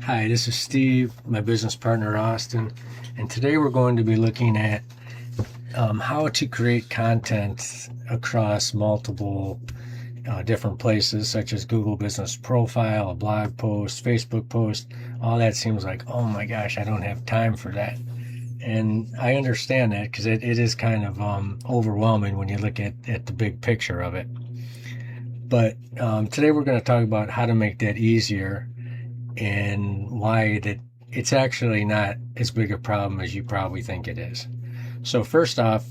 Hi, this is Steve, my business partner Austin, and today we're going to be looking at how to create content across multiple different places, such as Google Business Profile, a blog post, Facebook post. All that seems like, oh my gosh, I don't have time for that. And I understand that because it is kind of overwhelming when you look at the big picture of it. But today we're going to talk about how to make that easier and why that it's actually not as big a problem as you probably think it is. So first off,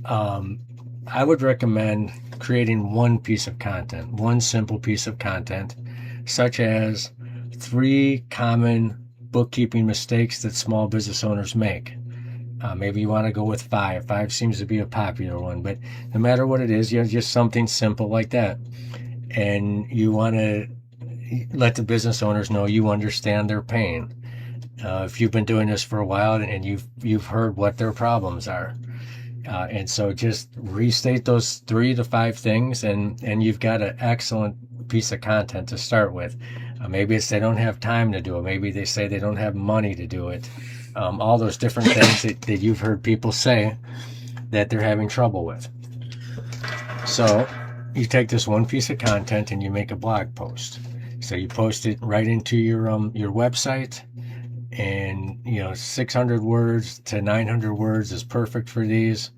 I would recommend creating one piece of content, one simple piece of content, such as 3 common bookkeeping mistakes that small business owners make. Maybe you want to go with 5. 5 seems to be a popular one, but no matter what it is, you know, just something simple like that. And you want to let the business owners know you understand their pain. If you've been doing this for a while and you've heard what their problems are, and so just restate those 3 to 5 things, and you've got an excellent piece of content to start with. Maybe it's they don't have time to do it. Maybe they say they don't have money to do it. All those different things that you've heard people say that they're having trouble with. So you take this one piece of content and you make a blog post. So you post it right into your website, and 600 words to 900 words is perfect for these.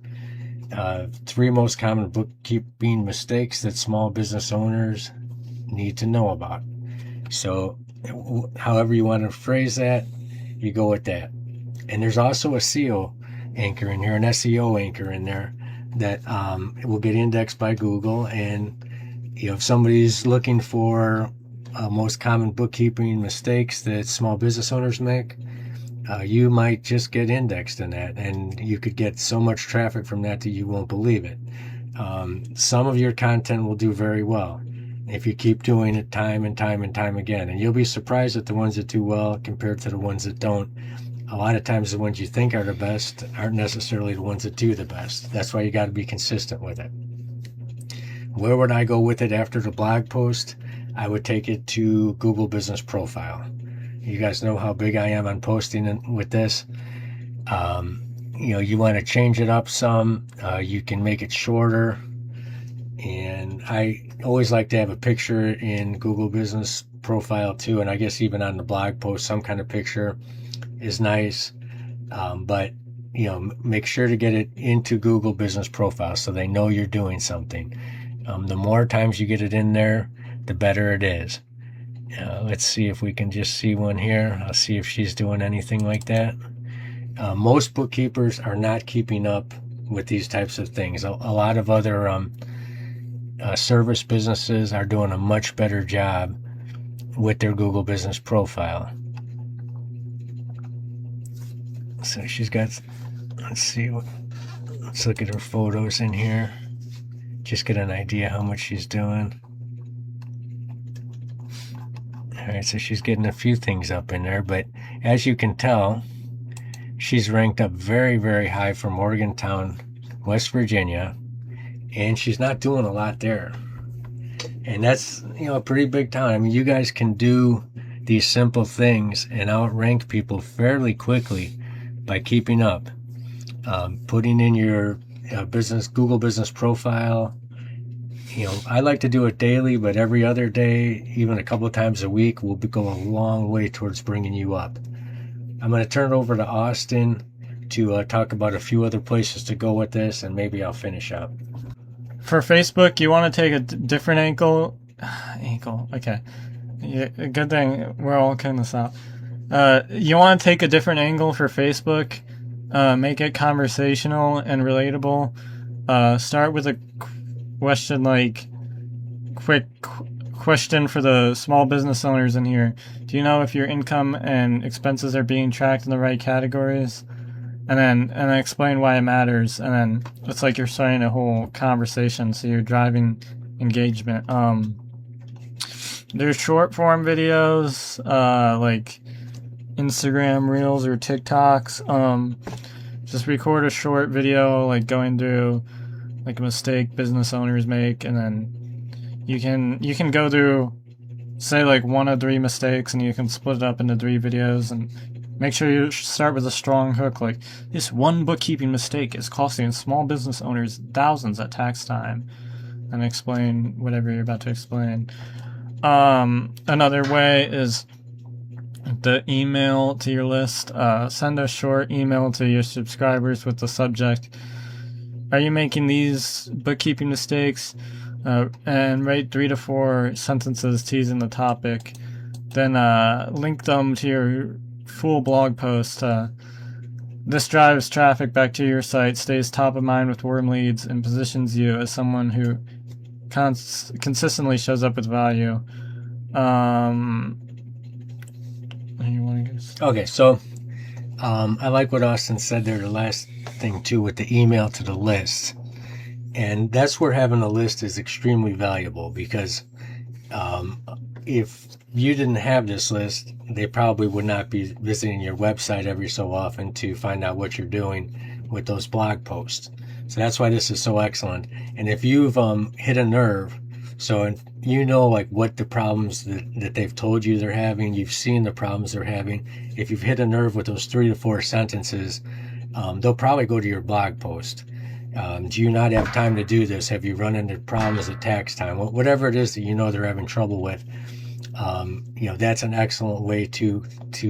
3 most common bookkeeping mistakes that small business owners need to know about. So however you want to phrase that, you go with that. And there's also a SEO anchor in here, an SEO anchor in there that will get indexed by Google. And if somebody's looking for most common bookkeeping mistakes that small business owners make, you might just get indexed in that, and you could get so much traffic from that you won't believe it. Some of your content will do very well if you keep doing it time and time and time again, and you'll be surprised at the ones that do well compared to the ones that don't. A lot of times the ones you think are the best aren't necessarily the ones that do the best. That's why you got to be consistent with it. Where would I go with it after the blog post? I would take it to Google Business Profile. You guys know how big I am on posting with this. You want to change it up some. You can make it shorter. And I always like to have a picture in Google Business Profile too. And I guess even on the blog post, some kind of picture is nice. But make sure to get it into Google Business Profile so they know you're doing something. The more times you get it in there, the better it is. Let's see if we can just see one here. I'll see if she's doing anything like that. Most bookkeepers are not keeping up with these types of things. A lot of other service businesses are doing a much better job with their Google Business Profile. So she's got, let's look at her photos in here. Just get an idea how much she's doing. All right, so she's getting a few things up in there, but as you can tell, she's ranked up very, very high for Morgantown, West Virginia, and she's not doing a lot there. And that's, a pretty big town. I mean, you guys can do these simple things and outrank people fairly quickly by keeping up. Putting in your Google Business Profile. I like to do it daily, but every other day, even a couple of times a week, will go a long way towards bringing you up. I'm going to turn it over to Austin to talk about a few other places to go with this, and maybe I'll finish up. For Facebook, you want to take a different angle. Okay. Yeah, good thing we're all cutting this out. You want to take a different angle for Facebook. Make it conversational and relatable. Start with a question like, quick question for the small business owners in here. Do you know if your income and expenses are being tracked in the right categories? And then explain why it matters. And then it's like you're starting a whole conversation, so you're driving engagement. There's short form videos, like Instagram Reels or TikToks. Just record a short video, like going through like a mistake business owners make, and then you can go through say like 1 of 3 mistakes, and you can split it up into 3 videos, and make sure you start with a strong hook like, this one bookkeeping mistake is costing small business owners thousands at tax time, and explain whatever you're about to explain. Another way is the email to your list. Send a short email to your subscribers with the subject, "Are you making these bookkeeping mistakes?" And write 3 to 4 sentences teasing the topic. Then link them to your full blog post. This drives traffic back to your site, stays top of mind with warm leads, and positions you as someone who consistently shows up with value. Okay, so I like what Austin said there, the last thing too, with the email to the list. And that's where having a list is extremely valuable, because if you didn't have this list, they probably would not be visiting your website every so often to find out what you're doing with those blog posts. So that's why this is so excellent. And if you've hit a nerve, so you know like what the problems that they've told you they're having, you've seen the problems they're having. If you've hit a nerve with those 3 to 4 sentences, they'll probably go to your blog post. Do you not have time to do this? Have you run into problems at tax time? Whatever it is that you know they're having trouble with, that's an excellent way to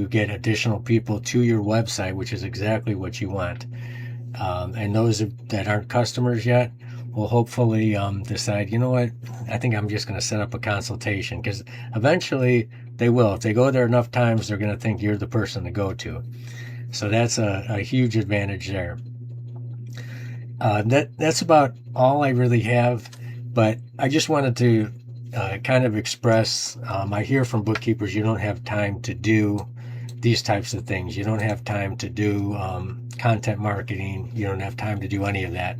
get additional people to your website, which is exactly what you want. And those that aren't customers yet will hopefully decide, you know what, I think I'm just going to set up a consultation, because eventually they will. If they go there enough times, they're going to think you're the person to go to. So that's a huge advantage there. That's about all I really have, but I just wanted to kind of express, I hear from bookkeepers, you don't have time to do these types of things. You don't have time to do content marketing. You don't have time to do any of that.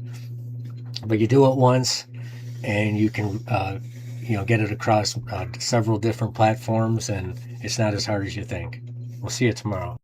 But you do it once, and you can get it across several different platforms, and it's not as hard as you think. We'll see you tomorrow.